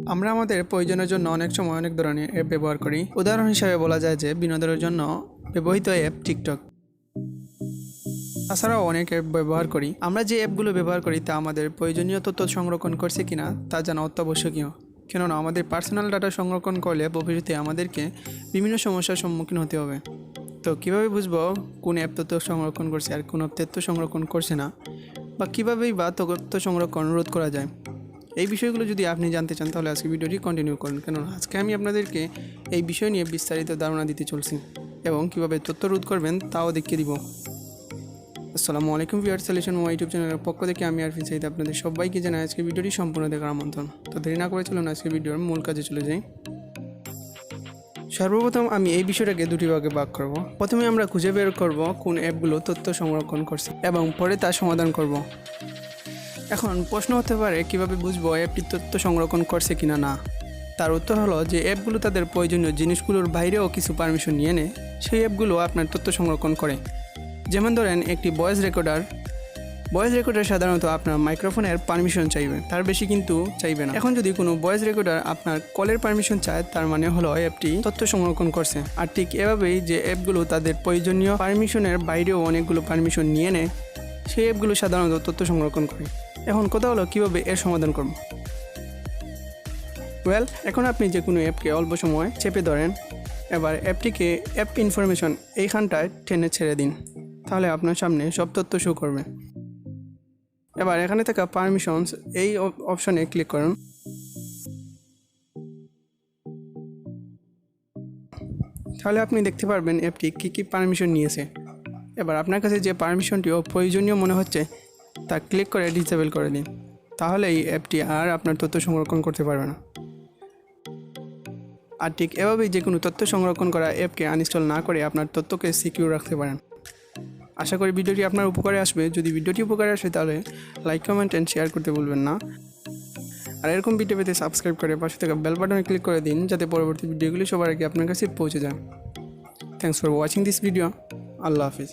আমরা আমাদের প্রয়োজনের জন্য অনেক সময় অনেক ধরনের অ্যাপ ব্যবহার করি। উদাহরণ হিসেবে বলা যায় যে বিনোদনের জন্য ব্যবহৃত অ্যাপ টিকটক। তাছাড়াও অনেক অ্যাপ ব্যবহার করি। আমরা যে অ্যাপগুলো ব্যবহার করি তা আমাদের প্রয়োজনীয় তথ্য সংরক্ষণ করছে কিনা তা জানা অত্যাবশ্যকীয়। কেননা আমাদের পার্সোনাল ডাটা সংরক্ষণ করলে ভবিষ্যতে আমাদেরকে বিভিন্ন সমস্যার সম্মুখীন হতে হবে। তো কীভাবে বুঝবো কোন অ্যাপ তথ্য সংরক্ষণ করছে আর কোন তথ্য সংরক্ষণ করছে না, বা কীভাবেই বা তথ্য সংরক্ষণ রোধ করা যায়, এই বিষয়গুলো যদি আপনি জানতে চান তাহলে আজকে ভিডিওটি কন্টিনিউ করুন। কেননা আজকে আমি আপনাদেরকে এই বিষয় নিয়ে বিস্তারিত ধারণা দিতে চলছি এবং কীভাবে তথ্য রোধ করবেন তাও দেখিয়ে দিব। আসসালামুয়ালাইকুম ভিউয়ার্স, সলিউশন ইউটিউব চ্যানেলের পক্ষ থেকে আমি ArfinSayed আপনাদের সবাইকে জানাই আজকে ভিডিওটি সম্পূর্ণ দেখার আমন্ত্রণ। তো দেরি না করে চলুন আজকে ভিডিওর মূল কাজে চলে যাই। সর্বপ্রথম আমি এই বিষয়টাকে দুটি ভাগে ভাগ করব। প্রথমে আমরা খুঁজে বের করব কোন অ্যাপগুলো তথ্য সংরক্ষণ করছে এবং পরে তার সমাধান করব। এখন প্রশ্ন হতে পারে কিভাবে বুঝবো অ্যাপটি তথ্য সংরক্ষণ করছে কিনা না। তার উত্তর হলো যে অ্যাপগুলো তাদের প্রয়োজনীয় জিনিসগুলোর বাইরেও কিছু পারমিশন নিয়ে নেয়, সেই অ্যাপগুলো আপনার তথ্য সংরক্ষণ করে। যেমন ধরেন একটি ভয়েস রেকর্ডার সাধারণত আপনার মাইক্রোফোনের পারমিশন চাইবে, তার বেশি কিন্তু চাইবে না। এখন যদি কোনো ভয়েস রেকর্ডার আপনার কলের পারমিশন চায় তার মানে হলো অ্যাপটি তথ্য সংরক্ষণ করছে। আর ঠিক এভাবেই যে অ্যাপগুলো তাদের প্রয়োজনীয় পারমিশনের বাইরেও অনেকগুলো পারমিশন নিয়ে নেয়, সেই অ্যাপগুলো সাধারণত তথ্য সংরক্ষণ করে। এখন কথা হলো কীভাবে এর সমাধান করব। এখন আপনি যে কোনো অ্যাপকে অল্প সময় চেপে ধরেন, এবার অ্যাপটিকে অ্যাপ ইনফরমেশন এইখানটায় টেনে ছেড়ে দিন, তাহলে আপনার সামনে সব তথ্য শো করবে। এবার এখানে থাকা পারমিশনস এই অপশনে ক্লিক করুন। তাহলে আপনি দেখতে পারবেন অ্যাপটি কী কী পারমিশন নিয়েছে। এবার আপনার কাছে যে পারমিশনটি প্রয়োজনীয় মনে হচ্ছে তা ক্লিক করে ডিসেবল করে দিন, তাহলে এই অ্যাপটি আর আপনার তথ্য সংরক্ষণ করতে পারবে না। আর ঠিক এভাবেই যে কোনো তথ্য সংরক্ষণ করা অ্যাপকে আনইনস্টল না করে আপনার তথ্যকে সিকিউর রাখতে পারেন। আশা করি ভিডিওটি আপনার উপকারে আসবে। যদি ভিডিওটি উপকারে আসে তাহলে লাইক, কমেন্ট অ্যান্ড শেয়ার করতে ভুলবেন না। আর এরকম ভিডিও পেতে সাবস্ক্রাইব করে পাশে থাকা বেল বাটনে ক্লিক করে দিন, যাতে পরবর্তী ভিডিওগুলি সবার আগে আপনার কাছে পৌঁছে যায়। Thanks for watching this video. Allah Hafiz.